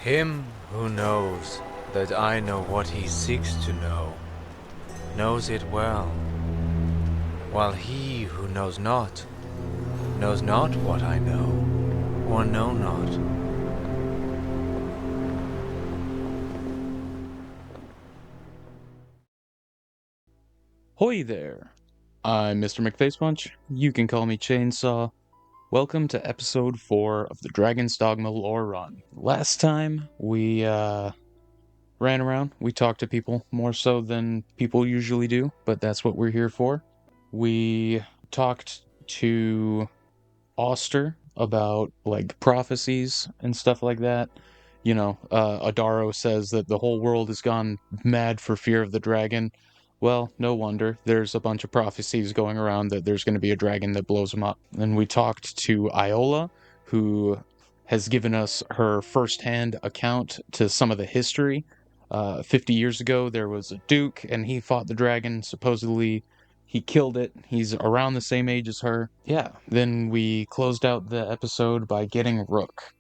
Him who knows that I know what he seeks to know, knows it well, while he who knows not what I know, or know not. Hoy there! I'm Mr. McFacepunch. You can call me Chainsaw. Welcome to episode 4 of the Dragon's Dogma lore run. Last time we ran around, we talked to people more so than people usually do, but that's what we're here for. We talked to Auster about like prophecies and stuff like that. Adaro says that the whole world has gone mad for fear of the dragon. Well, no wonder. There's a bunch of prophecies going around that there's going to be a dragon that blows them up. And we talked to Iola, who has given us her firsthand account to some of the history. 50 years ago, there was a duke, and he fought the dragon. Supposedly, he killed it. He's around the same age as her. Yeah, then we closed out the episode by getting Rook.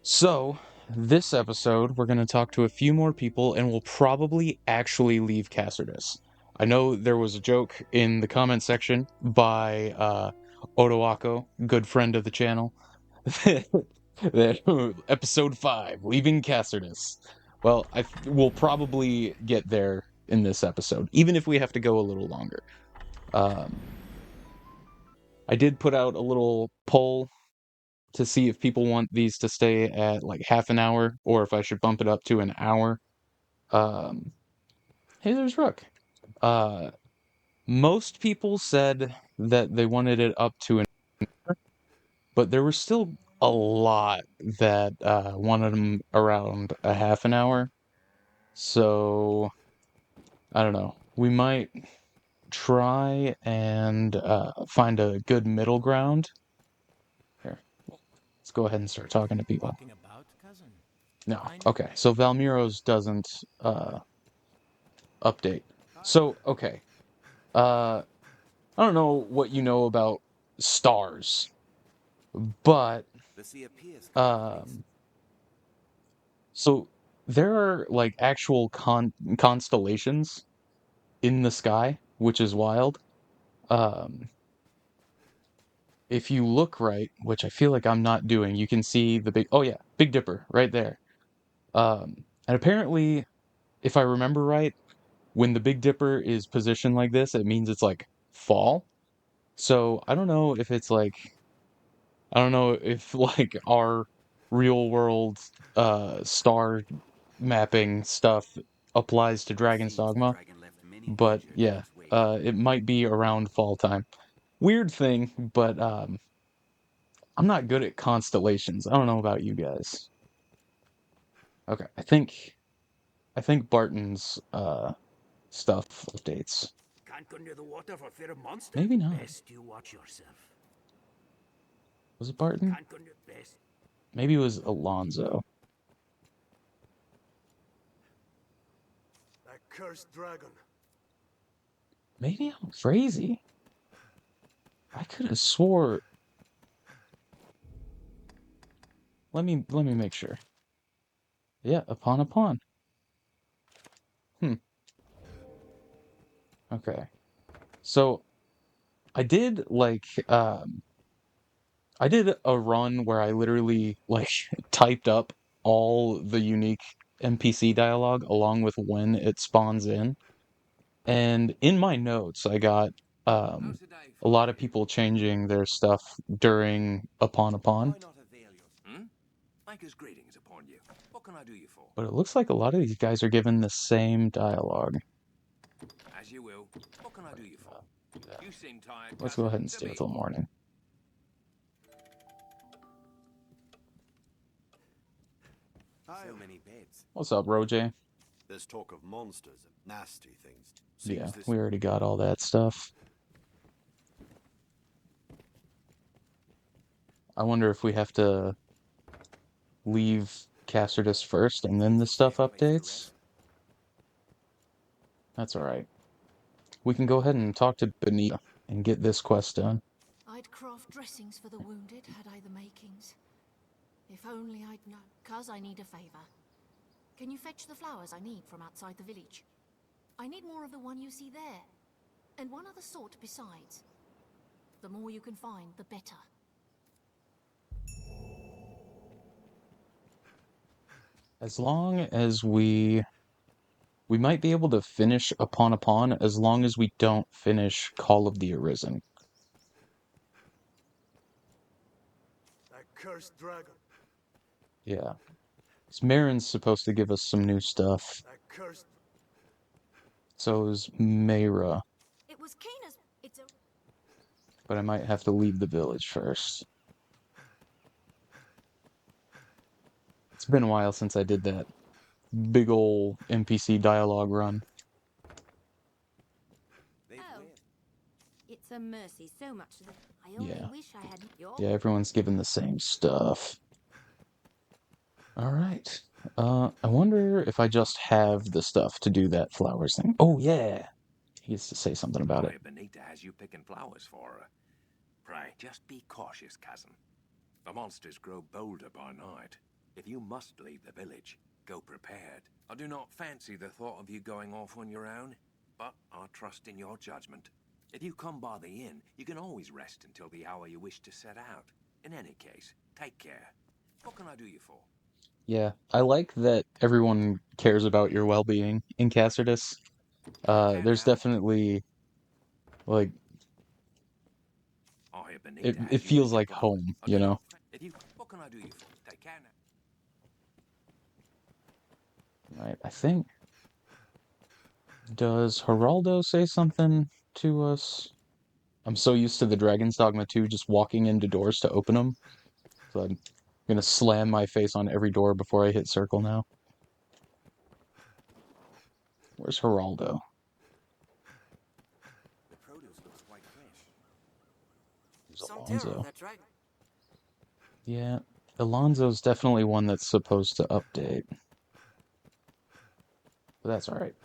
So, this episode, we're going to talk to a few more people, and we'll probably actually leave Cassardis. I know there was a joke in the comment section by Otoako, good friend of the channel, that episode 5, leaving Cassardis. Well, we'll probably get there in this episode, even if we have to go a little longer. I did put out a little poll to see if people want these to stay at like half an hour or if I should bump it up to an hour. Um, hey, there's Rook. Uh, most people said that they wanted it up to an hour, but there were still a lot that wanted them around a half an hour. So I don't know. We might try and find a good middle ground. Here, let's go ahead and start talking to people. No. Okay. So Valmiro's doesn't update. So, okay. I don't know what you know about stars, but um so there are like actual constellations in the sky, which is wild. Um if you look right, which I feel like I'm not doing, you can see the big, oh yeah, Big Dipper right there. And apparently, if I remember right, when the Big Dipper is positioned like this, it means it's like fall. So I don't know if like our real world star mapping stuff applies to Dragon's Dogma, but yeah, it might be around fall time. Weird thing, but I'm not good at constellations. I don't know about you guys. Okay, I think Barton's stuff updates. Can't go near the water for fear of monsters. Maybe not. Best you watch yourself. Was it Barton? Can't go near best. Maybe it was Alonzo. That cursed dragon. Maybe I'm crazy. I could have swore. Let me make sure. Yeah, upon. Hmm. Okay. So I did I did a run where I literally like typed up all the unique NPC dialogue along with when it spawns in. And in my notes I got um a lot of people changing their stuff during upon. Why not avail yourself? Micah's greetings upon you. What can I do you for? But it looks like a lot of these guys are given the same dialogue. As you will. What can I do you for? You seem tired. Let's go ahead and To stay me. till morning. So many beds. What's up, Roj? There's talk of monsters and nasty things. Yeah, Seems this we already got all that stuff. I wonder if we have to leave Cassardis first and then the stuff updates. That's alright. We can go ahead and talk to Benita and get this quest done. I'd craft dressings for the wounded had I the makings. If only I'd known. Cuz I need a favor. Can you fetch the flowers I need from outside the village? I need more of the one you see there. And one other sort besides. The more you can find, the better. As long as we might be able to finish Upon as long as we don't finish Call of the Arisen. That cursed dragon. Yeah. Marin's supposed to give us some new stuff. That cursed. So is Mayra. It was keen as it's a But I might have to leave the village first. It's been a while since I did that big ol' NPC dialogue run. Oh, it's a mercy so much that I only Yeah. wish I had your. Yeah, everyone's given the same stuff. Alright. I wonder if I just have the stuff to do that flowers thing. Oh, yeah! He gets to say something about it. Benita has you picking flowers for her. Pray, just be cautious, cousin. The monsters grow bolder by night. If you must leave the village, go prepared. I do not fancy the thought of you going off on your own, but I trust in your judgment. If you come by the inn, you can always rest until the hour you wish to set out. In any case, take care. What can I do you for? Yeah, I like that everyone cares about your well-being in Cassardis. There's definitely, like, it feels like home, you know? What can I do you for? Take care now. Right, I think. Does Geraldo say something to us? I'm so used to the Dragon's Dogma 2 just walking into doors to open them. So I'm gonna slam my face on every door before I hit circle now. Where's Geraldo? The produce looks quite fresh. There's Alonzo. That's right. Yeah, Alonzo's definitely one that's supposed to update. But that's alright.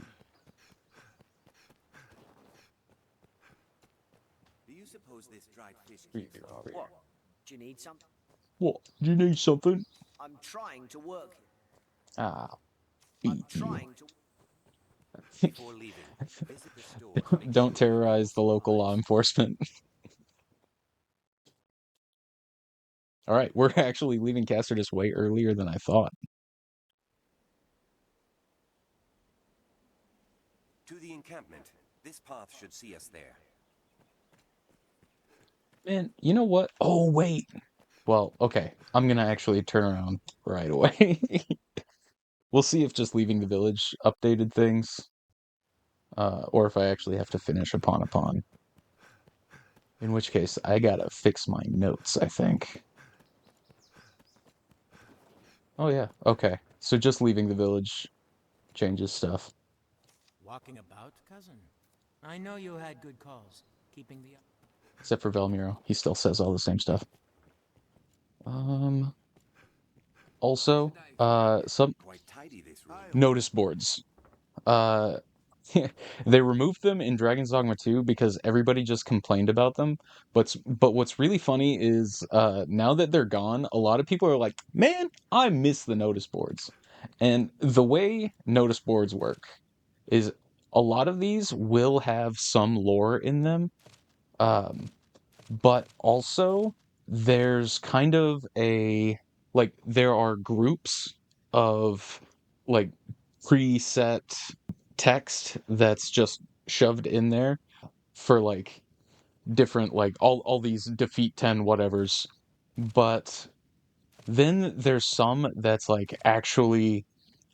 Do you suppose this dried fish? What? Do you need something? What? Do you need something? I'm trying to work. Ah, I'm beat you. trying to. Before leaving, visit the store to make Don't sure terrorize the local law enforcement. Alright, we're actually leaving Cassardis way earlier than I thought. To the encampment. This path should see us there. Man, you know what? Oh, wait. Well, okay. I'm gonna actually turn around right away. We'll see if just leaving the village updated things. Or if I actually have to finish Upon. In which case, I gotta fix my notes, I think. Oh yeah, okay. So just leaving the village changes stuff. Walking about, cousin? I know you had good calls, keeping the... Except for Velmiro, he still says all the same stuff. Also, some Quite tidy this room. notice boards. Uh, they removed them in Dragon's Dogma 2 because everybody just complained about them. But what's really funny is now that they're gone, a lot of people are like, "Man, I miss the notice boards." And the way notice boards work is a lot of these will have some lore in them. But also there's kind of there are groups of like preset text that's just shoved in there for like different like all these defeat 10 whatevers. But then there's some that's like actually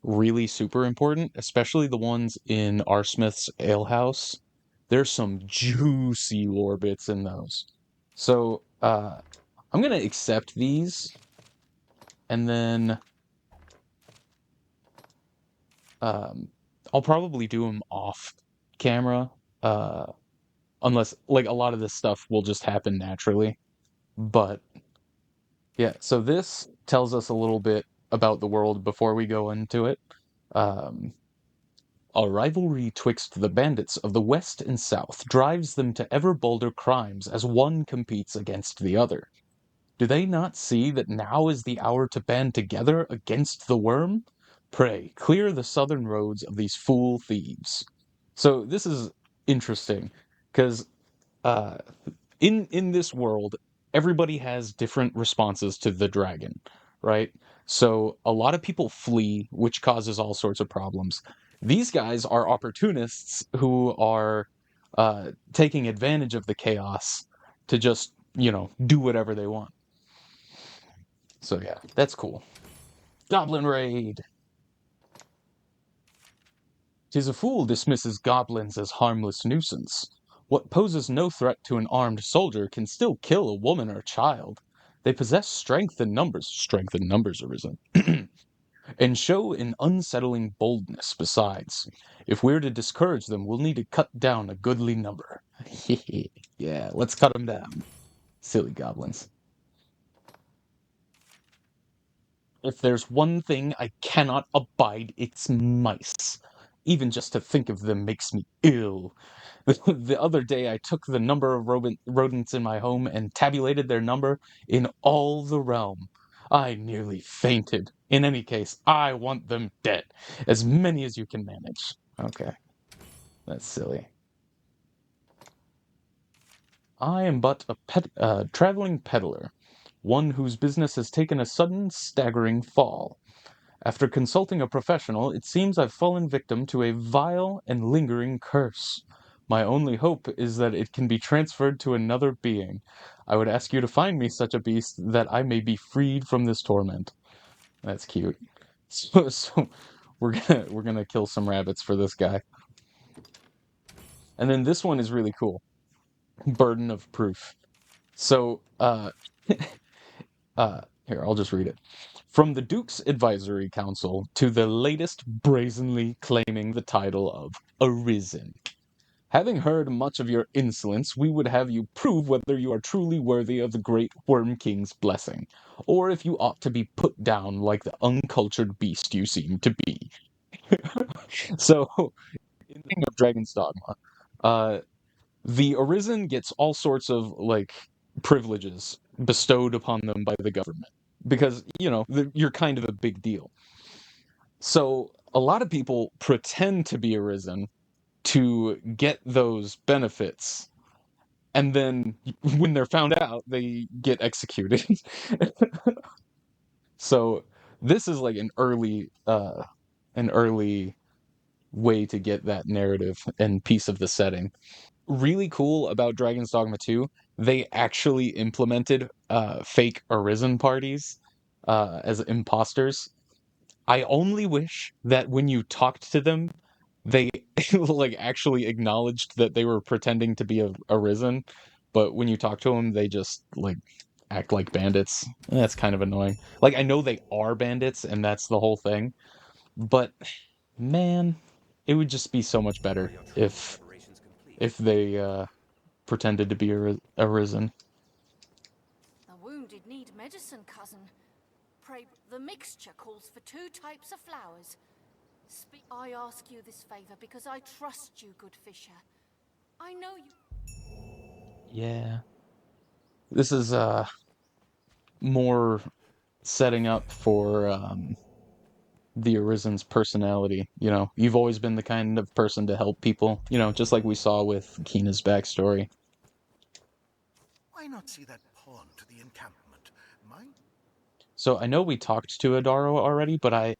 really super important, especially the ones in R. Smith's alehouse. There's some juicy lore bits in those. So I'm gonna accept these, and then I'll probably do them off camera, unless like a lot of this stuff will just happen naturally. But yeah, so this tells us a little bit about the world before we go into it. Um, A rivalry twixt the bandits of the West and South drives them to ever bolder crimes as one competes against the other. Do they not see that now is the hour to band together against the worm? Pray, clear the southern roads of these fool thieves. So this is interesting, because uh, in this world, everybody has different responses to the dragon, right? So a lot of people flee, which causes all sorts of problems. These guys are opportunists who are taking advantage of the chaos to just, do whatever they want. So yeah, that's cool. Goblin raid. 'Tis a fool dismisses goblins as harmless nuisance. What poses no threat to an armed soldier can still kill a woman or child. They possess strength in numbers arisen, and show an unsettling boldness besides. If we're to discourage them, we'll need to cut down a goodly number. Yeah, let's cut them down. Silly goblins. If there's one thing I cannot abide, it's mice. Even just to think of them makes me ill. The other day, I took the number of rodents in my home and tabulated their number in all the realm. I nearly fainted. In any case, I want them dead. As many as you can manage. Okay, that's silly. I am but a traveling peddler, one whose business has taken a sudden, staggering fall. After consulting a professional, it seems I've fallen victim to a vile and lingering curse. My only hope is that it can be transferred to another being. I would ask you to find me such a beast that I may be freed from this torment. That's cute. So we're gonna kill some rabbits for this guy. And then this one is really cool. Burden of proof. So here, I'll just read it. From the Duke's Advisory Council to the latest brazenly claiming the title of Arisen. Having heard much of your insolence, we would have you prove whether you are truly worthy of the great Worm King's blessing, or if you ought to be put down like the uncultured beast you seem to be. So, in the King of Dragon's Dogma, uh, the Arisen gets all sorts of, privileges bestowed upon them by the government. Because, you're kind of a big deal. So, a lot of people pretend to be Arisen to get those benefits. And then when they're found out, they get executed. So this is like an early way to get that narrative and piece of the setting. Really cool about Dragon's Dogma 2, they actually implemented fake Arisen parties as imposters. I only wish that when you talked to them, they actually acknowledged that they were pretending to be a Arisen, but when you talk to them, they just act like bandits. And that's kind of annoying. I know they are bandits, and that's the whole thing, but man, it would just be so much better Are your travel if preparations complete? if they pretended to be Arisen. The wounded need medicine, cousin. Pray, the mixture calls for 2 types of flowers. I ask you this favor because I trust you, good fisher. I know you. Yeah, this is more setting up for the Arisen's personality. You've always been the kind of person to help people, just like we saw with Kina's backstory. Why not see that pawn to the encampment? Mine? So I know we talked to Adaro already, but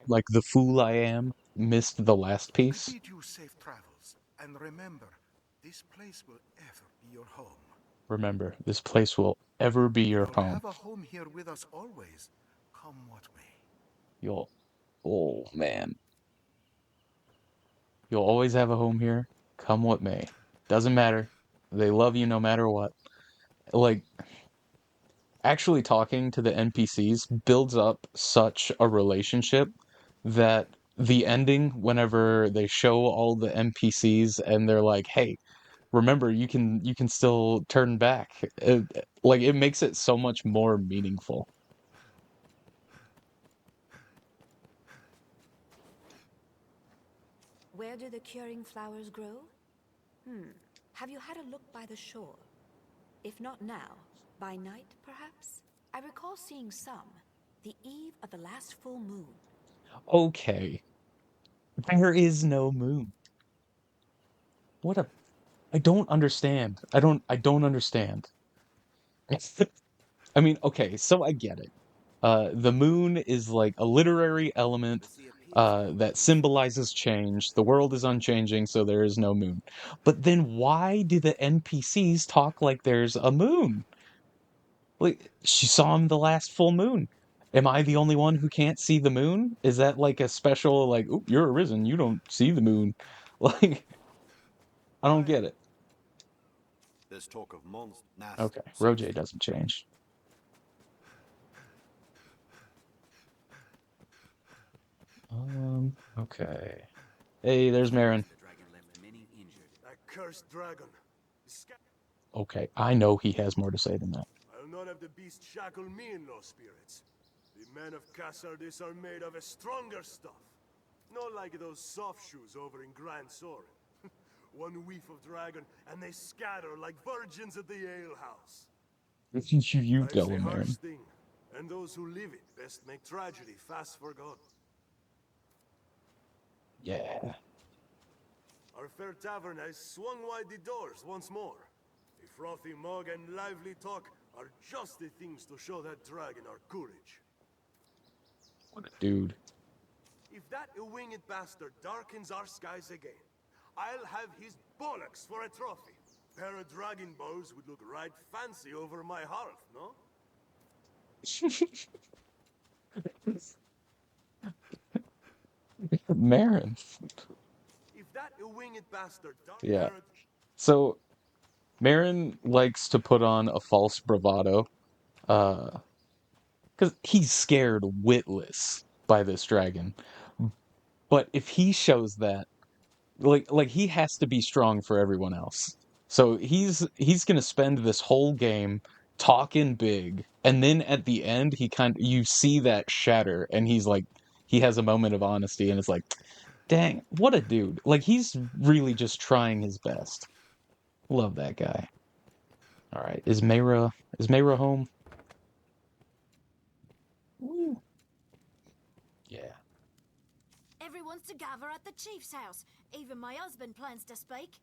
like the fool I am, missed the last I piece. bid you safe travels, and remember, this place will ever be your home. Remember, this place will ever be your You'll home. have a home here with us always, come what may. You'll, oh man, you'll always have a home here, come what may. Doesn't matter. They love you no matter what. Like, actually talking to the NPCs builds up such a relationship that the ending, whenever they show all the NPCs and they're like, "Hey, remember you can still turn back." It makes it so much more meaningful. Where do the curing flowers grow? Have you had a look by the shore? If not now, By night, perhaps? I recall seeing some. The eve of the last full moon. Okay. There is no moon. What a... I don't understand. I don't understand. I mean, okay, so I get it. The moon is like a literary element that symbolizes change. The world is unchanging, so there is no moon. But then why do the NPCs talk like there's a moon? Like, she saw him the last full moon. Am I the only one who can't see the moon? Is that like a special, like, oop, you're arisen, you don't see the moon? Like, I don't get it. There's talk of monsters. Okay, Roger doesn't change. Okay. Hey, there's Marin. The dragon left many injured. That cursed dragon. Okay, I know he has more to say than that. I'll not have the beast shackle me in low spirits. The men of Cassardis are made of a stronger stuff. Not like those soft shoes over in Grand Soren. One whiff of dragon, and they scatter like virgins at the alehouse. You Life's tell a him, harsh Marin. thing, and those who live it best make tragedy fast forgotten. Yeah. Our fair tavern has swung wide the doors once more. The frothy mug and lively talk are just the things to show that dragon our courage. What a dude. If that winged bastard darkens our skies again, I'll have his bollocks for a trophy. Pair of dragon bows would look right fancy over my hearth, no? Marin. If that winged bastard Yeah. So, Marin likes to put on a false bravado. Because he's scared witless by this dragon. But if he shows that, like he has to be strong for everyone else. So he's gonna spend this whole game talking big, and then at the end you see that shatter, and he's like he has a moment of honesty, and it's like, dang, what a dude! Like he's really just trying his best. Love that guy. All right, is Mayra home? Woo. Yeah. Everyone's to gather at the chief's house. Even my husband plans to speak.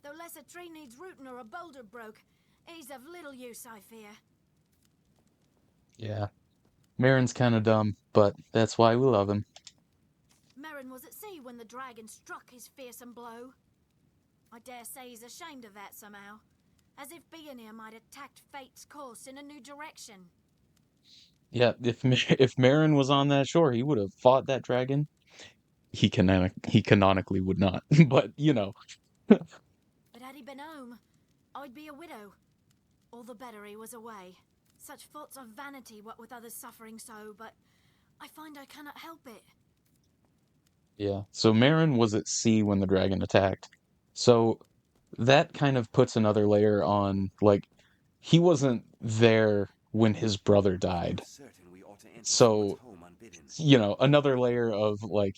Though less a tree needs rooting or a boulder broke, he's of little use, I fear. Yeah. Marin's kind of dumb, but that's why we love him. Merrin was at sea when the dragon struck his fearsome blow. I dare say he's ashamed of that somehow, as if being here might have tacked fate's course in a new direction. Yeah, if Marin was on that shore, he would have fought that dragon. He canonically would not, but you know. But had he been home, I'd be a widow. All the better he was away. Such thoughts of vanity, what with others suffering so, but I find I cannot help it. Yeah. So Marin was at sea when the dragon attacked. So that kind of puts another layer on, like, he wasn't there when his brother died. So, you know, another layer of, like,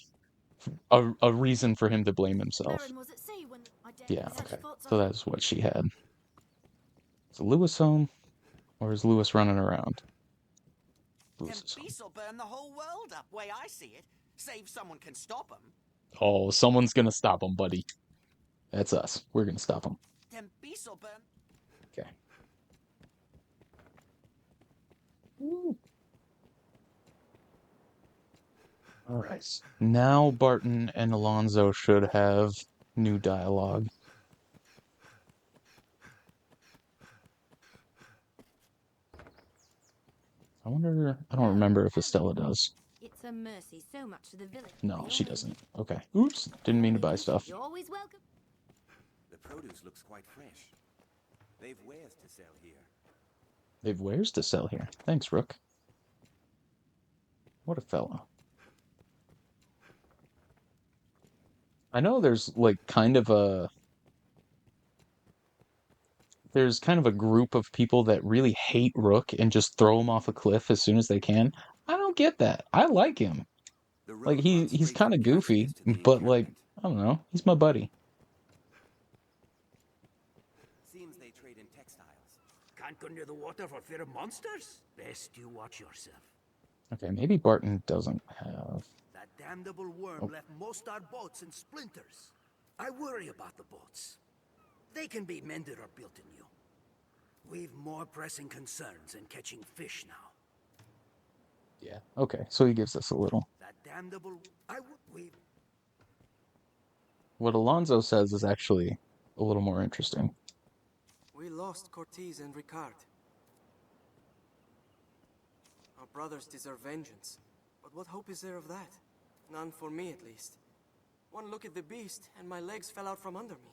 a reason for him to blame himself. Merrin was at sea when Yeah, okay. So that's what she had. Is Lewis home? Or is Lewis running around? Lewis is home. Peace will burn the whole world up, way I see it. Save someone can stop him. Oh, someone's gonna stop him, buddy. That's us. We're gonna stop him. Then peace will burn. Okay. Woo. All right. Now Barton and Alonzo should have new dialogue. I don't remember if Estella does. It's a mercy so much to the village. No, she doesn't. Okay. Oops. Didn't mean to buy stuff. You're always welcome. The produce looks quite fresh. They've wares to sell here. They've wares to sell here. Thanks, Rook. What a fellow. I know there's kind of a group of people that really hate Rook and just throw him off a cliff as soon as they can. I don't get that. I like him. Like he's kind of goofy, but like I don't know, he's my buddy. Seems they trade in textiles. Can't drink under the water for fear of monsters? Best you watch yourself. Okay, maybe Barton doesn't have... That damnable worm Oh. left most our boats in splinters. I worry about the boats. They can be mended or built anew. We've more pressing concerns than catching fish now. Yeah, okay, so he gives us a little. That damnable... we... What Alonso says is actually a little more interesting. We lost Cortez and Ricard. Our brothers deserve vengeance. But what hope is there of that? None for me, at least. One look at the beast, and my legs fell out from under me.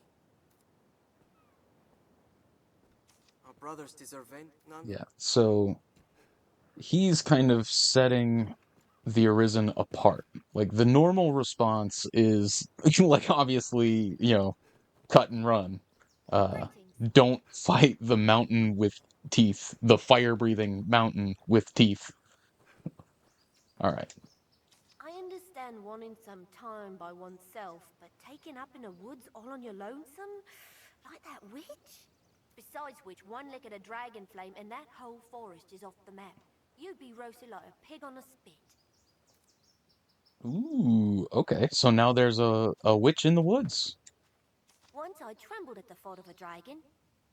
Our brothers deserve vengeance. Yeah, so he's kind of setting the Arisen apart. Like, the normal response is, like, obviously, cut and run. Don't fight the mountain with teeth, the fire-breathing mountain with teeth. Alright. I understand wanting some time by oneself, but taking up in the woods all on your lonesome? Like that witch? Besides which, one lick at a dragon flame and that whole forest is off the map. You'd be roasted like a pig on a spit. Ooh, okay. So now there's a witch in the woods. Once I trembled at the thought of a dragon,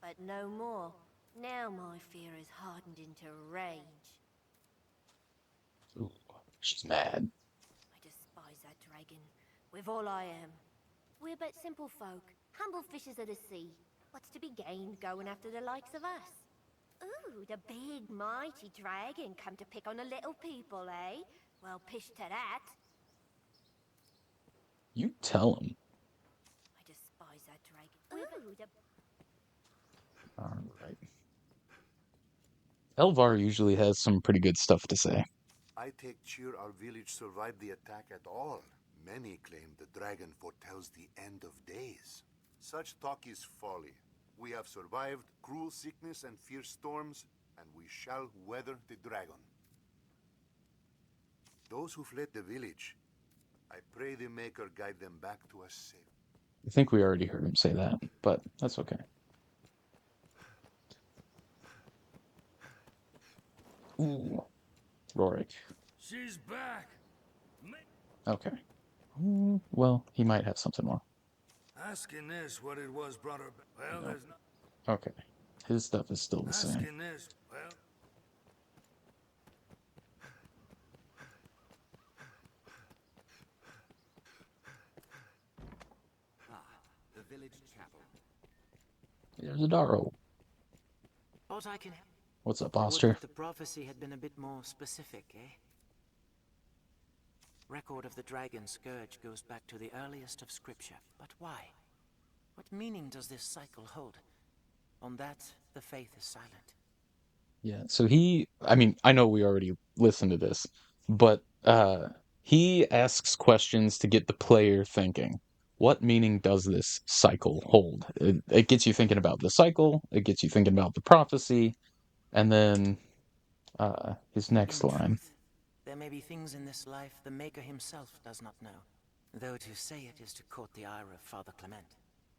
but no more. Now my fear is hardened into rage. Ooh, she's mad. I despise that dragon, with all I am. We're but simple folk, humble fishes of the sea. What's to be gained going after the likes of us? Ooh, the big mighty dragon come to pick on the little people, eh? Well, pish to that. You tell him. I despise that dragon. Ooh, the... Alright. Elvar usually has some pretty good stuff to say. I take cheer our village survived the attack at all. Many claim the dragon foretells the end of days. Such talk is folly. We have survived cruel sickness and fierce storms, and we shall weather the dragon. Those who fled the village, I pray the Maker guide them back to us safe. I think we already heard him say that, but that's okay. Ooh, Rorik. She's back. Okay. Well, he might have something more. Asking this what it was brought her back. Well, No. there's not. Okay. His stuff is still the same. Asking this, well. The village chapel. There's a Darrow. Thought I can... What's up, Would Oster? that the prophecy had been a bit more specific, eh? Record of the dragon scourge goes back to the earliest of scripture. But why? What meaning does this cycle hold? On that, the faith is silent. Yeah, so I know we already listened to this, but he asks questions to get the player thinking. What meaning does this cycle hold? It gets you thinking about the cycle, it gets you thinking about the prophecy, and then his next In line. truth, there may be things in this life the Maker himself does not know, though to say it is to court the ire of Father Clement.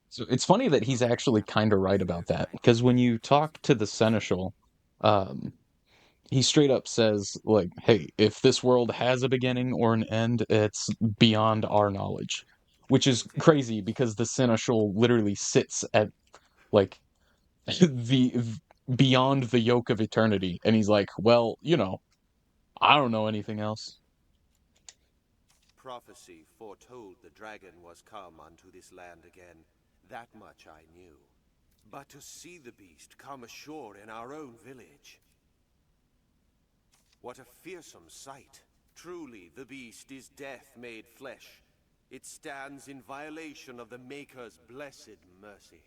So it's funny that he's actually kind of right about that, because when you talk to the Seneschal, he straight up says, like, hey, if this world has a beginning or an end, it's beyond our knowledge. Which is crazy, because the Seneschal literally sits at, like, the beyond the yoke of eternity, and he's like, well, I don't know anything else. Prophecy foretold the dragon was come unto this land again. That much I knew. But to see the beast come ashore in our own village... What a fearsome sight. Truly, the beast is death made flesh. It stands in violation of the Maker's blessed mercy.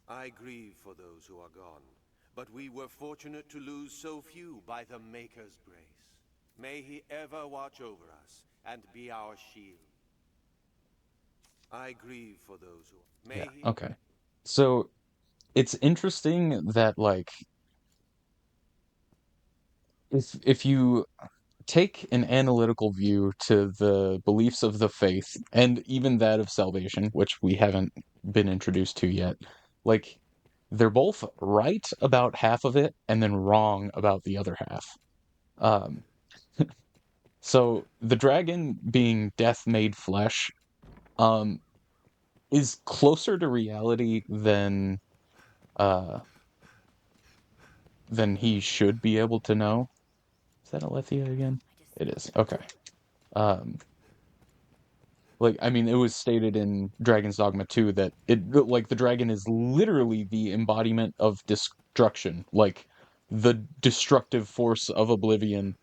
I grieve for those who are gone, but we were fortunate to lose so few by the Maker's grace. May he ever watch over us and be our shield. I grieve for those who... May he... Okay. So, it's interesting that, like, if you take an analytical view to the beliefs of the faith, and even that of salvation, which we haven't been introduced to yet, like, they're both right about half of it and then wrong about the other half. Um, so the dragon being death made flesh, um, is closer to reality uh than he should be able to know. Is that Alethea again? It is. Okay. Um, like, I mean, it was stated in Dragon's Dogma 2 that like, the dragon is literally the embodiment of destruction, like, the destructive force of oblivion,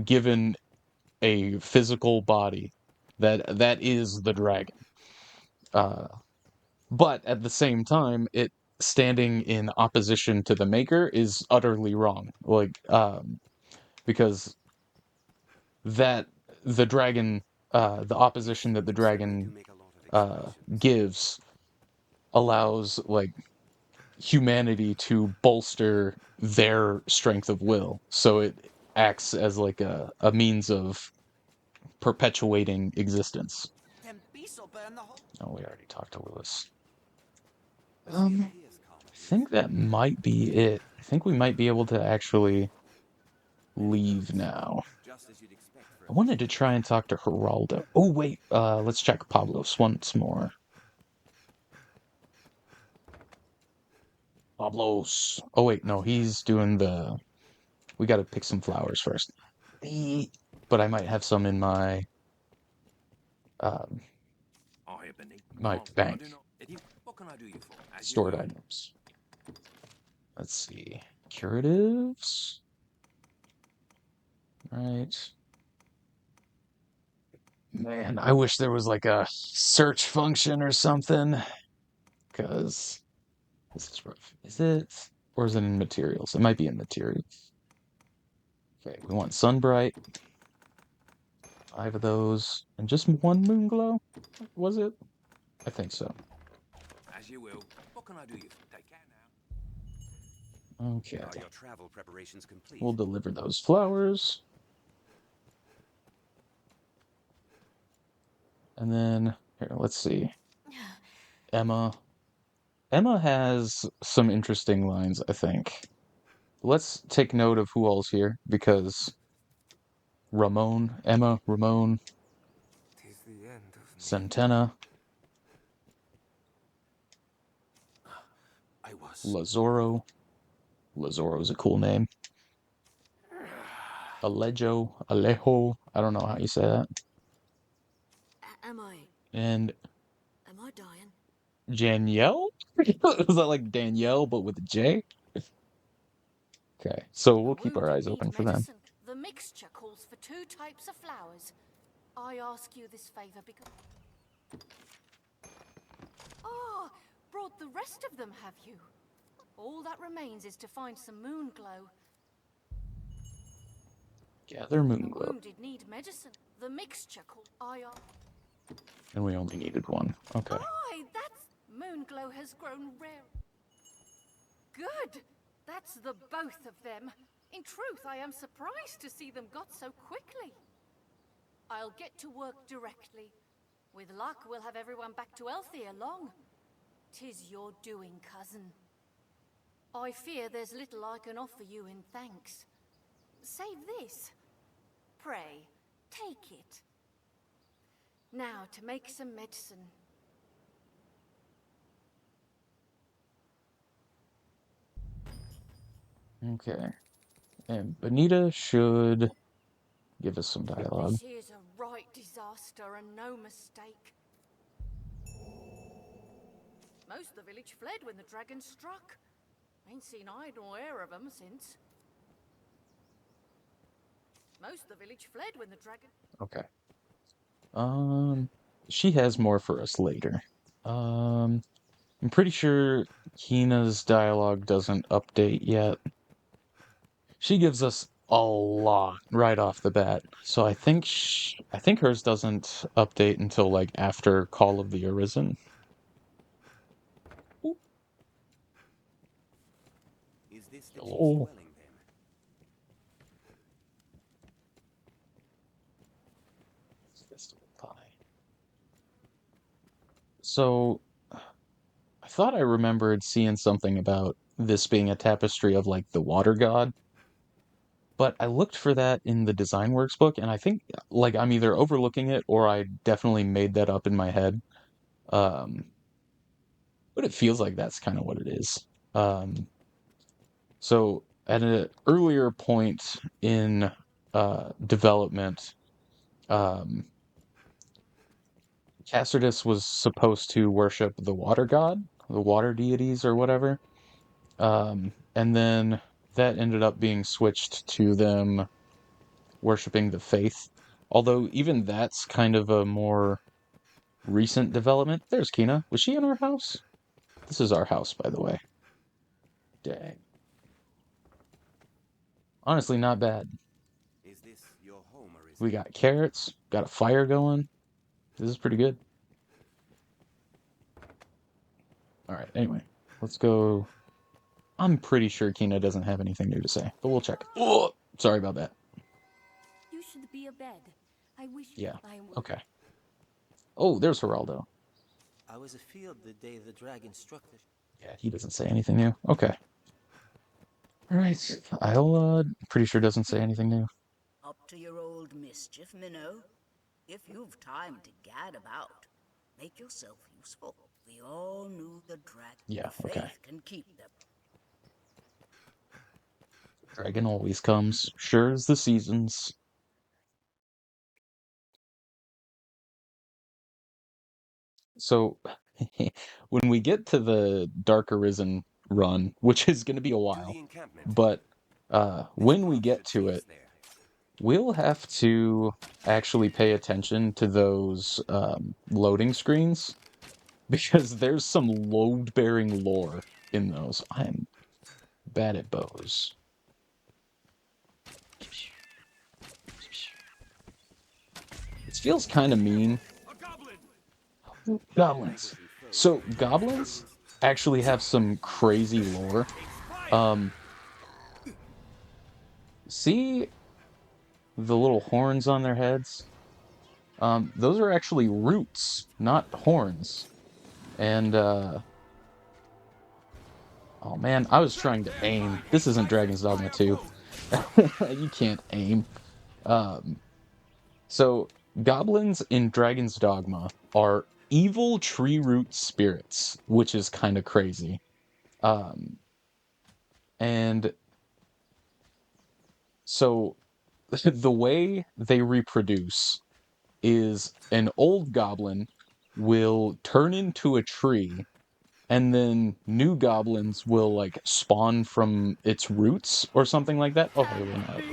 given a physical body. That is the dragon. Uh, but at the same time, it standing in opposition to the maker is utterly wrong. Like, because that the dragon, the opposition that the dragon gives allows, like, humanity to bolster their strength of will. So it acts as like a means of perpetuating existence. Oh, we already talked to Lewis. I think that might be it. I think we might be able to actually leave now. I wanted to try and talk to Geraldo. Oh, wait, let's check Pablos once more. Pablos. Oh, wait, no, he's doing the... We gotta pick some flowers first. But I might have some in my... my bank. Stored items. Let's see. Curatives? Right. Man, I wish there was like a search function or something. Because this is rough. Is it? Or is it in materials? It might be in materials. Okay, we want Sunbright. 5 of those. And just 1 moon glow? Was it? I think so. As you will. What can I do you for? Take care now. Okay. Are your travel preparations complete? We'll deliver those flowers. And then, here, let's see. Emma. Emma has some interesting lines, I think. Let's take note of who all's here, because Emma, Ramon, Centena, Lazoro. Lazoro's a cool name. Alejo. I don't know how you say that. Am I And dying? Danielle? Was that like Danielle, but with a J? Okay, so we'll keep our eyes open for them. The mixture calls for 2 types of flowers. I ask you this favor because... Ah, brought the rest of them, have you? All that remains is to find some moon glow. Gather moon glow. The wounded need medicine. The mixture called... And we only needed 1. Okay. Aye, that's... Moon glow has grown rare. Good! That's the both of them. In truth, I am surprised to see them got so quickly. I'll get to work directly. With luck, we'll have everyone back to Elthea long. 'Tis your doing, cousin. I fear there's little I can offer you in thanks. Save this. Pray, take it. Now to make some medicine. Okay. And Benita should give us some dialogue. This here's a right disaster and no mistake. Most of the village fled when the dragon struck. Ain't seen eye nor hair of them since. Most of the village fled when the dragon... Okay. She has more for us later. I'm pretty sure Kina's dialogue doesn't update yet. She gives us a lot right off the bat, so I think hers doesn't update until like after Call of the Arisen. Is this the Hello. dwelling then? Festival pie. So, I thought I remembered seeing something about this being a tapestry of like the water god, but I looked for that in the design works book, and I think like I'm either overlooking it or I definitely made that up in my head. Um, but it feels like that's kind of what it is. So at an earlier point in development, um, Cassardis was supposed to worship the water god, the water deities or whatever. And then that ended up being switched to them worshiping the faith. Although even that's kind of a more recent development. There's Kina. Was she in our house? This is our house, by the way. Dang. Honestly, not bad. Is this your home, or is We got carrots, got a fire going. This is pretty good. Alright, anyway. Let's go. I'm pretty sure Kina doesn't have anything new to say, but we'll check. Oh, sorry about that. You should be abed. I wish Yeah, I were. okay. Oh, there's Geraldo. I was afield the day the dragon struck the... Yeah, he doesn't say anything new. Okay. Alright, I'll, pretty sure doesn't say anything new. Up to your old mischief, Minnow. If you've time to gad about, make yourself useful. We all knew the dragon. Yeah, The okay. faith can keep them. Dragon always comes, sure as the seasons. So, when we get to the Dark Arisen run, which is going to be a while, but when we get to it, we'll have to actually pay attention to those loading screens, because there's some load-bearing lore in those. I'm bad at bows. It feels kind of mean. Goblins. So, goblins actually have some crazy lore. See the little horns on their heads? Those are actually roots, not horns. And, oh man, I was trying to aim. This isn't Dragon's Dogma 2. You can't aim. So, goblins in Dragon's Dogma are evil tree root spirits, which is kind of crazy. And so, the way they reproduce is an old goblin will turn into a tree, and then new goblins will like spawn from its roots or something like that. Oh, hey, Reynard.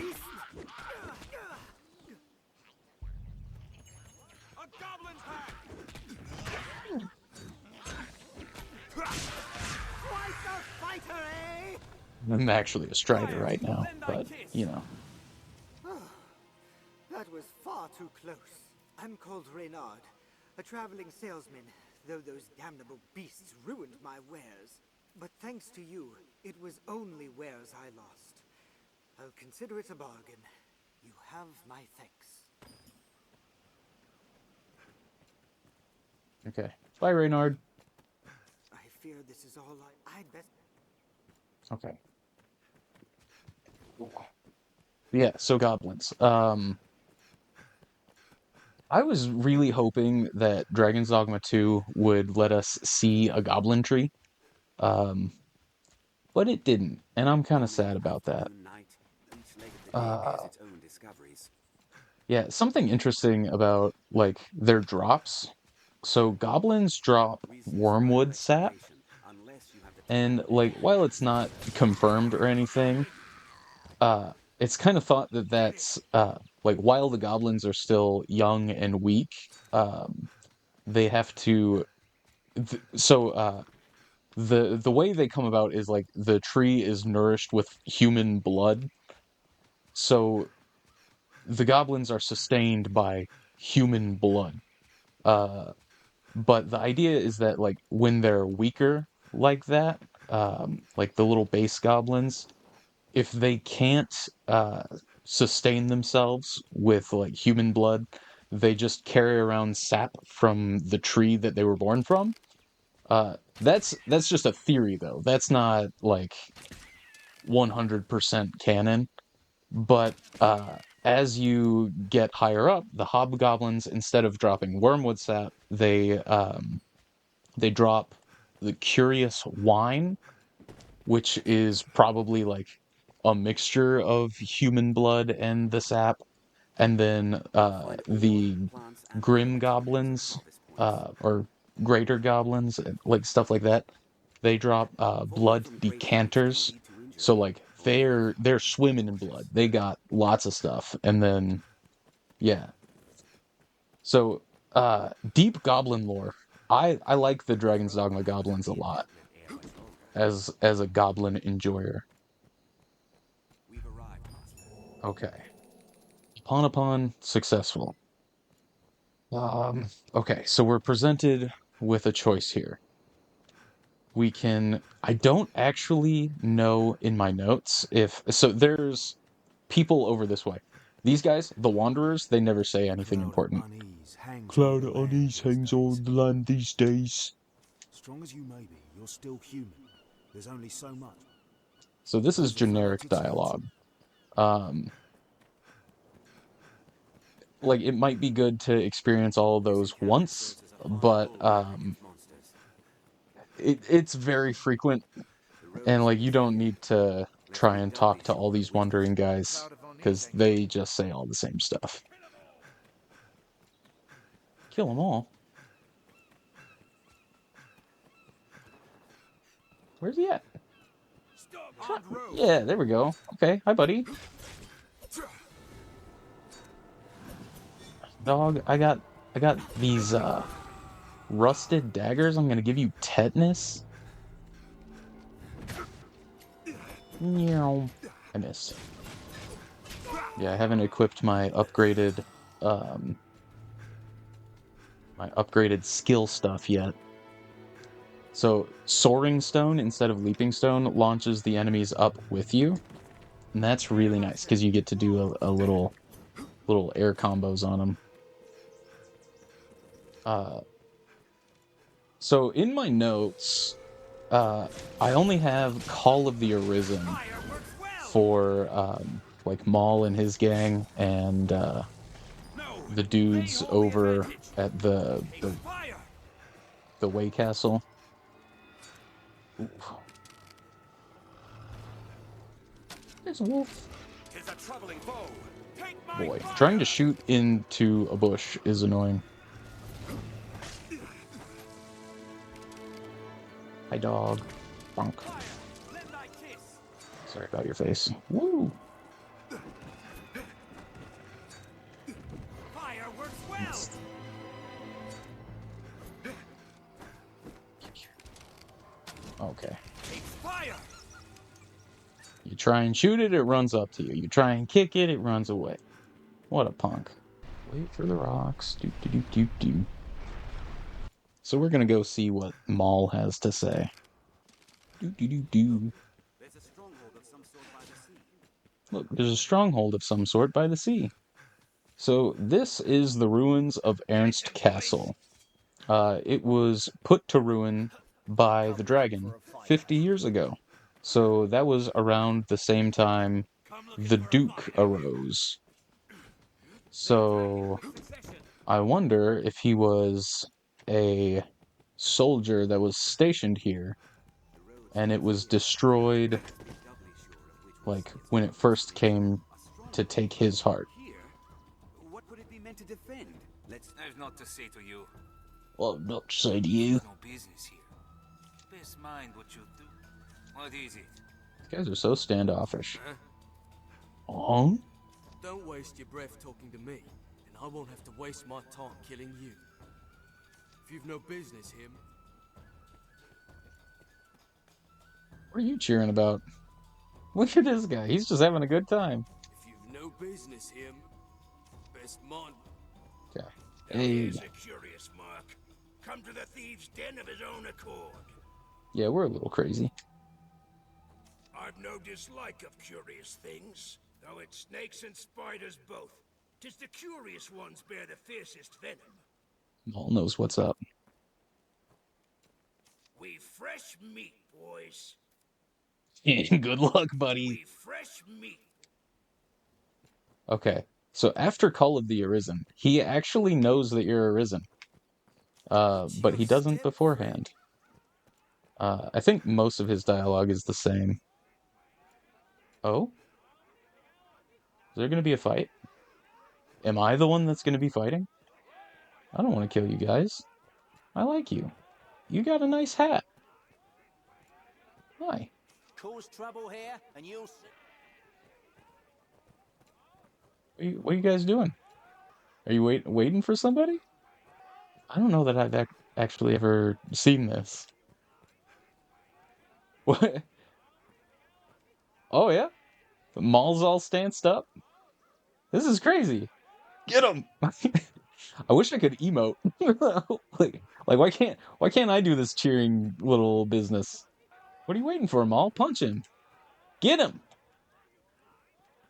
I'm actually a strider right now, but you know. That was far too close. I'm called Reynard, a traveling salesman, though those damnable beasts ruined my wares. But thanks to you, it was only wares I lost. I'll consider it a bargain. You have my thanks. Okay. Bye, Reynard. I fear this is all I'd best... Okay. Yeah, so goblins. I was really hoping that Dragon's Dogma 2 would let us see a goblin tree. But it didn't, and I'm kind of sad about that. Yeah, something interesting about, like, their drops. So goblins drop wormwood sap, and, like, while it's not confirmed or anything, it's kind of thought that that's, like, while the goblins are still young and weak, they have to... the way they come about is like the tree is nourished with human blood, so the goblins are sustained by human blood. But the idea is that like when they're weaker like that, like the little base goblins, if they can't sustain themselves with like human blood, they just carry around sap from the tree that they were born from. That's just a theory though. That's not like 100% canon. But as you get higher up, the hobgoblins, instead of dropping wormwood sap, they drop the curious wine, which is probably like a mixture of human blood and the sap. And then the grim goblins, or greater goblins, like stuff like that, they drop blood decanters. So like they're swimming in blood. They got lots of stuff. And then yeah. So deep goblin lore. I like the Dragon's Dogma goblins a lot as a goblin enjoyer. Okay. Upon successful. Okay, so we're presented with a choice here. We can, I don't actually know in my notes if, so there's people over this way. These guys, the Wanderers, they never say anything important. Cloud of unease hangs over the land these days. Strong as you may be, you're still human. There's only so much. So this is generic dialogue. Like it might be good to experience all of those once, but it's very frequent, and like you don't need to try and talk to all these wandering guys because they just say all the same stuff. Kill them all. Where's he at? Yeah, there we go. Okay, hi buddy. Dog, I got these rusted daggers. I'm gonna give you tetanus. I miss. Yeah, I haven't equipped my upgraded skill stuff yet. So soaring stone instead of leaping stone launches the enemies up with you, and that's really nice because you get to do a little air combos on them. So in my notes, I only have Call of the Arisen for like Maul and his gang and the dudes over at the waycastle. There's a wolf. Boy, trying to shoot into a bush is annoying. Hi, dog. Bonk. Sorry about your face. Woo! Okay. You try and shoot it, it runs up to you. You try and kick it, it runs away. What a punk. Wait for the rocks. Doop doop doop doop. So we're gonna go see what Maul has to say. Doop doop doop. Look, there's a stronghold of some sort by the sea. So this is the ruins of Ernst Castle. It was put to ruin by the dragon 50 years ago. So that was around the same time the Duke arose. So I wonder if he was a soldier that was stationed here and it was destroyed like when it first came to take his heart. What could it be meant to defend? I've not to say to you. Well, not to say to you. No business here. Best mind what you do. What is it? These guys are so standoffish. Huh? Oh? Don't waste your breath talking to me, and I won't have to waste my time killing you. If you've no business here... What are you cheering about? Look at this guy. He's just having a good time. If you've no business here, best mind... Okay. He is a curious mark. Come to the thieves' den of his own accord. Yeah, we're a little crazy. I've no dislike of curious things, though it's snakes and spiders both. 'Tis the curious ones bear the fiercest venom. Maul knows what's up. We fresh meat, boys. Good luck, buddy. We fresh meat. Okay, so after Call of the Arisen, he actually knows that you're Arisen. But he doesn't beforehand. I think most of his dialogue is the same. Oh? Is there gonna be a fight? Am I the one that's gonna be fighting? I don't want to kill you guys. I like you. You got a nice hat. Hi. Cause trouble here, and you'll see. What are you guys doing? Are you waiting for somebody? I don't know that I've actually ever seen this. What? Oh yeah? The Maul's all stanced up? This is crazy. Get him! I wish I could emote. like why can't I do this cheering little business? What are you waiting for, Maul? Punch him. Get him!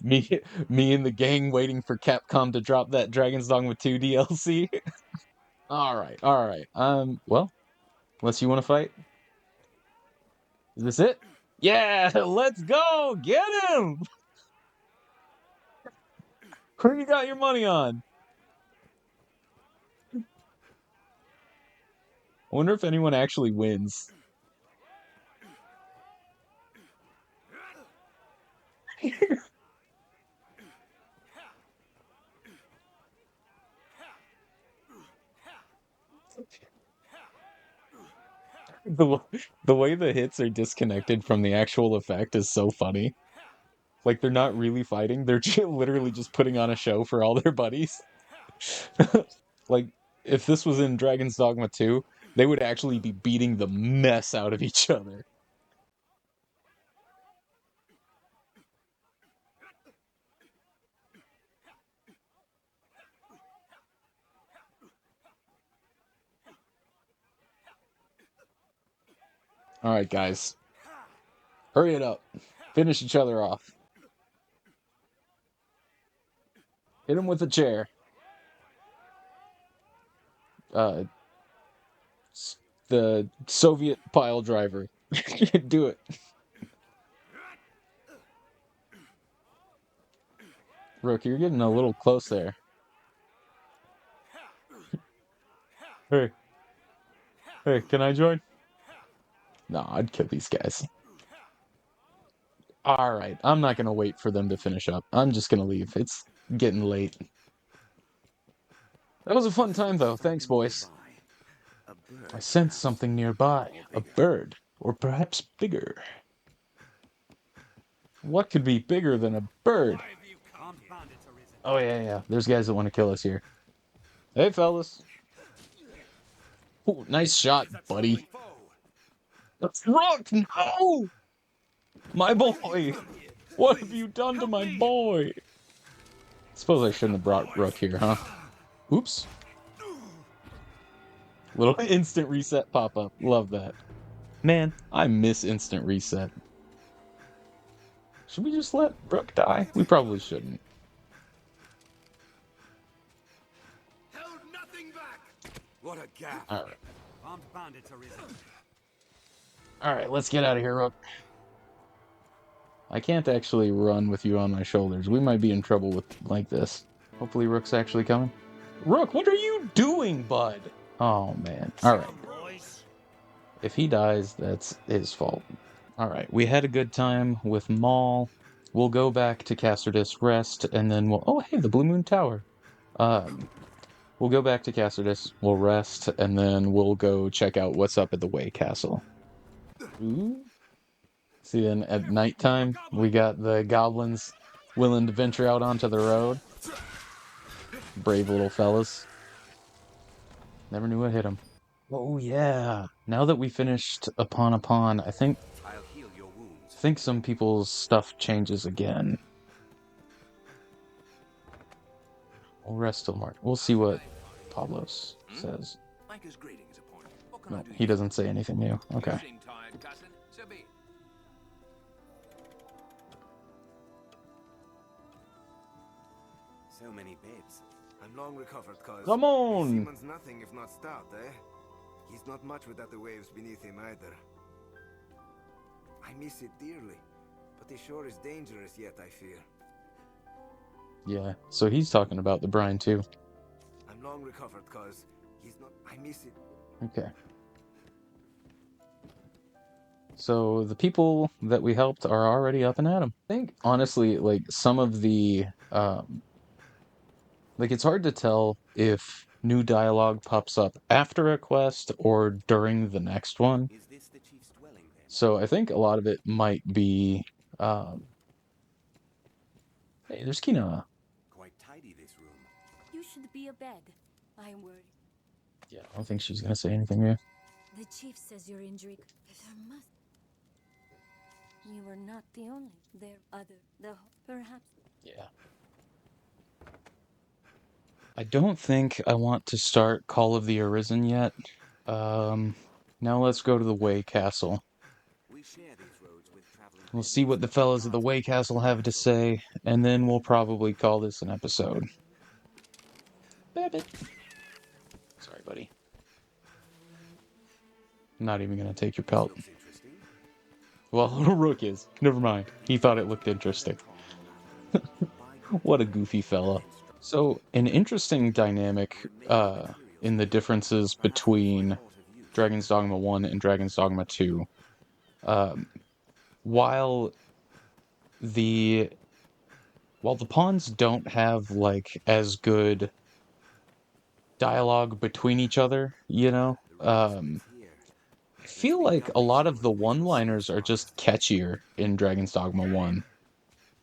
Me me and the gang waiting for Capcom to drop that Dragon's Dogma 2 DLC. Alright. Well, unless you want to fight. Is this it? Yeah, let's go! Get him! Who you got your money on? I wonder if anyone actually wins. The, the way the hits are disconnected from the actual effect is so funny. Like, they're not really fighting, they're literally just putting on a show for all their buddies. Like, if this was in Dragon's Dogma 2, they would actually be beating the mess out of each other. Alright, guys. Hurry it up. Finish each other off. Hit him with a chair. The Soviet pile driver. Do it. Rook, you're getting a little close there. Hey. Hey, can I join? No, I'd kill these guys. Alright, I'm not gonna wait for them to finish up. I'm just gonna leave. It's getting late. That was a fun time, though. Thanks, boys. I sense something nearby. A bird. Or perhaps bigger. What could be bigger than a bird? Oh, yeah. There's guys that want to kill us here. Hey, fellas. Ooh, nice shot, buddy. Rook, no! My boy! What have you done to my boy? Suppose I shouldn't have brought Rook here, huh? Oops. Little instant reset pop-up. Love that. Man, I miss instant reset. Should we just let Rook die? We probably shouldn't. Held nothing back. What a gap. Alright. Armed bandits are risen. Alright, let's get out of here, Rook. I can't actually run with you on my shoulders. We might be in trouble with like this. Hopefully Rook's actually coming. Rook, what are you doing, bud? Oh, man. Alright. If he dies, that's his fault. Alright, we had a good time with Maul. We'll go back to Cassardis, rest, and then we'll... Oh, hey, the Blue Moon Tower. We'll go back to Cassardis, we'll rest, and then we'll go check out what's up at the waycastle. Ooh. See, then at nighttime, we got the goblins willing to venture out onto the road. Brave little fellas. Never knew what hit them. Oh, yeah. Now that we finished Upon, I think some people's stuff changes again. We'll rest till March. We'll see what Pablos says. No, he doesn't say anything new. Okay. So many beds. I'm long recovered, cuz. Come on! Seaman's nothing if not stout, eh? He's not much without the waves beneath him either. I miss it dearly, but the shore is dangerous yet, I fear. Yeah, so he's talking about the brine too. I'm long recovered, cause he's not... I miss it. Okay. So the people that we helped are already up and at 'em. I think, honestly, like, some of the, like, it's hard to tell if new dialogue pops up after a quest or during the next one. Is this the chief's dwelling then? So I think a lot of it might be, hey, there's Kina. Quite tidy, this room. You should be abed. I'm worried. Yeah, I don't think she's gonna say anything here. The chief says your injury. There must. You were not the only. There other. Perhaps. Yeah. I don't think I want to start Call of the Arisen yet. Now let's go to the waycastle. We share these roads with traveling. We'll see what the fellas at the waycastle have to say, and then we'll probably call this an episode. Babbit. Sorry, buddy. I'm not even gonna take your pelt. Well, Rook is. Never mind. He thought it looked interesting. What a goofy fella. So, an interesting dynamic in the differences between Dragon's Dogma 1 and Dragon's Dogma 2. While the pawns don't have, like, as good dialogue between each other, you know, I feel like a lot of the one-liners are just catchier in Dragon's Dogma 1.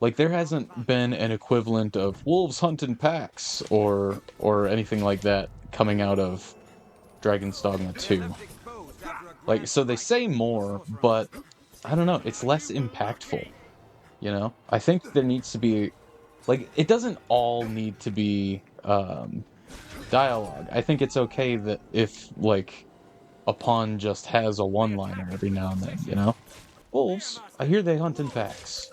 Like, there hasn't been an equivalent of wolves hunt in packs or anything like that coming out of Dragon's Dogma 2. Like, so they say more, but I don't know, it's less impactful, you know? I think there needs to be, like, it doesn't all need to be dialogue. I think it's okay that if, like, a pawn just has a one-liner every now and then, you know? Wolves, I hear they hunt in packs.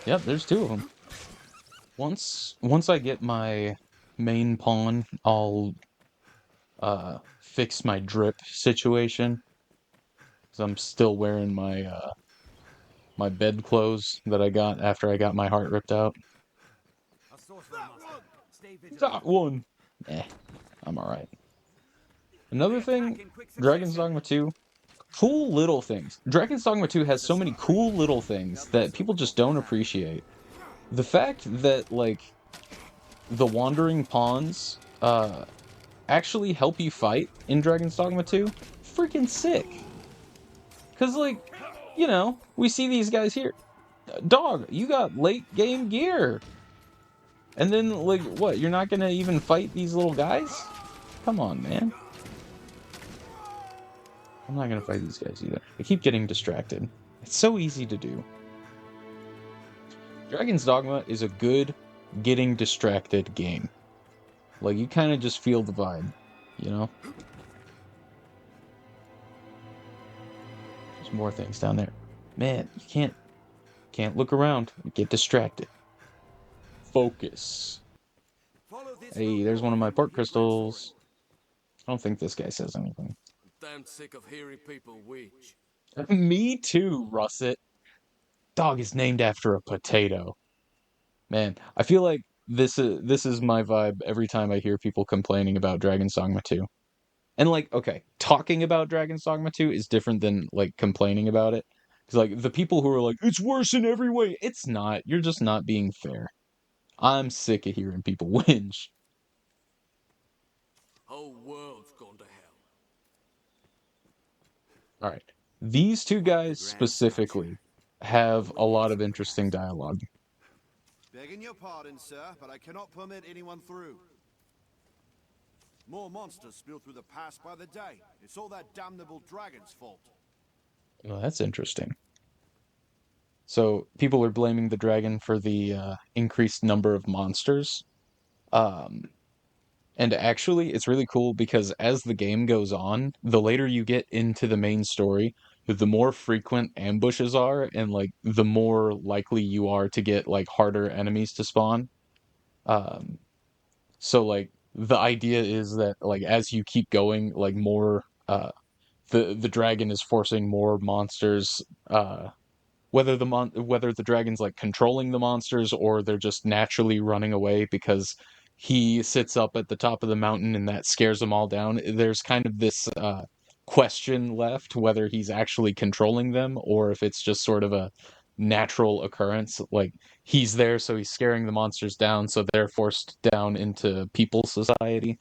Yep, there's two of them. Once I get my main pawn, I'll fix my drip situation. Because I'm still wearing my my bed clothes that I got after I got my heart ripped out. That one! Eh, I'm alright. Another thing, Dragon's Dogma 2, cool little things. Dragon's Dogma 2 has so many cool little things that people just don't appreciate. The fact that, like, the wandering pawns actually help you fight in Dragon's Dogma 2, freaking sick. Because, like, you know, we see these guys here. Dog, you got late game gear. And then, like, what, you're not gonna even fight these little guys? Come on, man. I'm not gonna fight these guys either. I keep getting distracted. It's so easy to do. Dragon's Dogma is a good getting distracted game. Like, you kind of just feel the vibe, you know? There's more things down there. Man, you can't look around. You get distracted. Focus. Hey, there's one of my pork crystals. I don't think this guy says anything. Damn sick of hearing people whinge. Me too, Russet. Dog is named after a potato. Man, I feel like this is my vibe every time I hear people complaining about Dragon's Dogma 2. And, like, okay, talking about Dragon's Dogma 2 is different than, like, complaining about it. Because, like, the people who are like, it's worse in every way, it's not. You're just not being fair. I'm sick of hearing people whinge. Whole world's gone to hell. Alright. These two guys specifically have a lot of interesting dialogue. Begging your pardon, sir, but I cannot permit anyone through. More monsters spill through the pass by the day. It's all that damnable dragon's fault. Well, that's interesting. So, people are blaming the dragon for the increased number of monsters. And actually, it's really cool because as the game goes on, the later you get into the main story, the more frequent ambushes are, and, like, the more likely you are to get, like, harder enemies to spawn. So, like, the idea is that, like, as you keep going, like, more the dragon is forcing more monsters, whether the dragon's like controlling the monsters or they're just naturally running away because he sits up at the top of the mountain and that scares them all down. There's kind of this question left whether he's actually controlling them or if it's just sort of a natural occurrence. Like he's there, so he's scaring the monsters down, so they're forced down into people society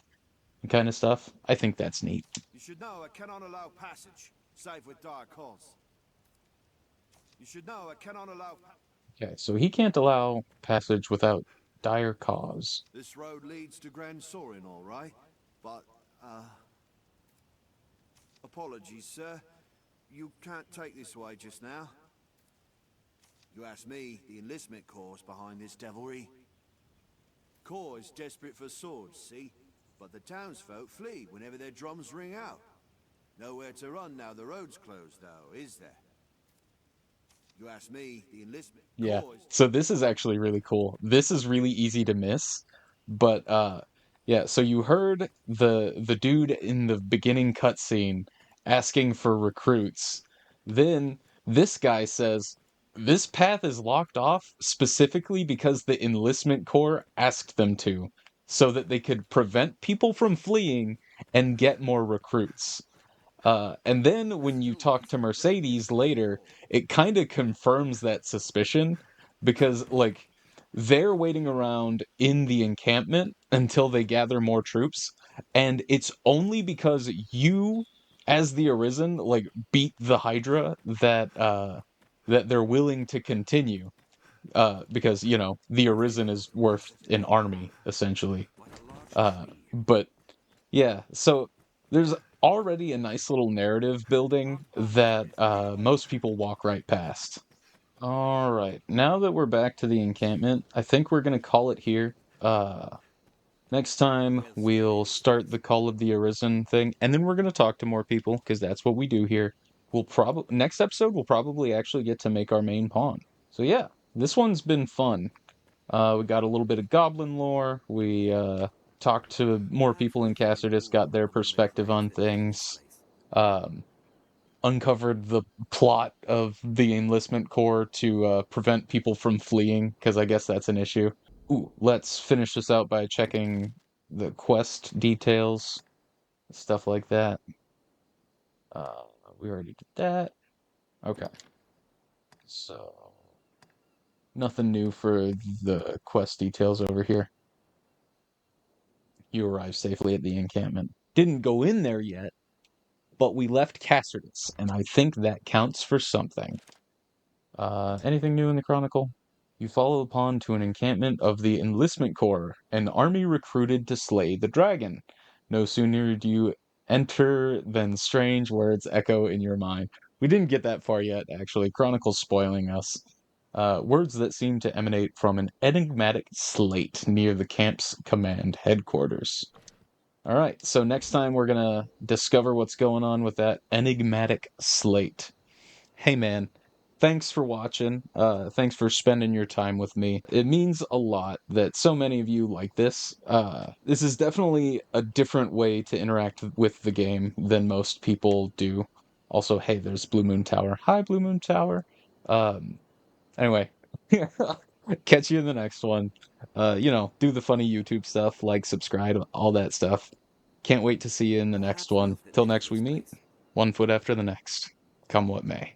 kind of stuff. I think that's neat. You should know I cannot allow passage, save with dire cause. You should know I cannot allow... Okay, so he can't allow passage without dire cause. This road leads to Grand Sorin, all right? But, apologies, sir. You can't take this way just now. You ask me, the enlistment corps behind this devilry. Corps is desperate for swords, see? But the townsfolk flee whenever their drums ring out. Nowhere to run now the road's closed, though, is there? You ask me, the enlistment... Yeah, so this is actually really cool. This is really easy to miss, but yeah, so you heard the dude in the beginning cutscene asking for recruits. Then this guy says, "This path is locked off specifically because the enlistment corps asked them to, so that they could prevent people from fleeing and get more recruits." And then when you talk to Mercedes later, it kind of confirms that suspicion because, like, they're waiting around in the encampment until they gather more troops, and it's only because you, as the Arisen, like, beat the Hydra that they're willing to continue. Because, you know, the Arisen is worth an army, essentially. But yeah, so there's already a nice little narrative building that most people walk right past. All right, now that we're back to the encampment, I think we're gonna call it here. Next time we'll start the Call of the Arisen thing, and then we're gonna talk to more people because that's what we do here. We'll probably next episode we'll probably actually get to make our main pawn. So yeah, this one's been fun. We got a little bit of goblin lore. We talked to more people in Cassardis, got their perspective on things. Um, Uncovered the plot of the enlistment corps to prevent people from fleeing, because I guess that's an issue. Ooh, let's finish this out by checking the quest details, stuff like that. Uh, we already did that. Okay. So, nothing new for the quest details over here. You arrived safely at the encampment. Didn't go in there yet, but we left Cassardis, and I think that counts for something. Anything new in the Chronicle? You follow upon to an encampment of the Enlistment Corps, an army recruited to slay the dragon. No sooner do you enter than strange words echo in your mind. We didn't get that far yet, actually. Chronicle's spoiling us. Words that seem to emanate from an enigmatic slate near the camp's command headquarters. All right, so next time we're gonna discover what's going on with that enigmatic slate. Hey man, thanks for watching. Thanks for spending your time with me. It means a lot that so many of you like this. This is definitely a different way to interact with the game than most people do. Also, hey, there's Blue Moon Tower. Hi, Blue Moon Tower. Anyway, catch you in the next one. Do the funny YouTube stuff, like, subscribe, all that stuff. Can't wait to see you in the next one. Till next we meet, one foot after the next. Come what may.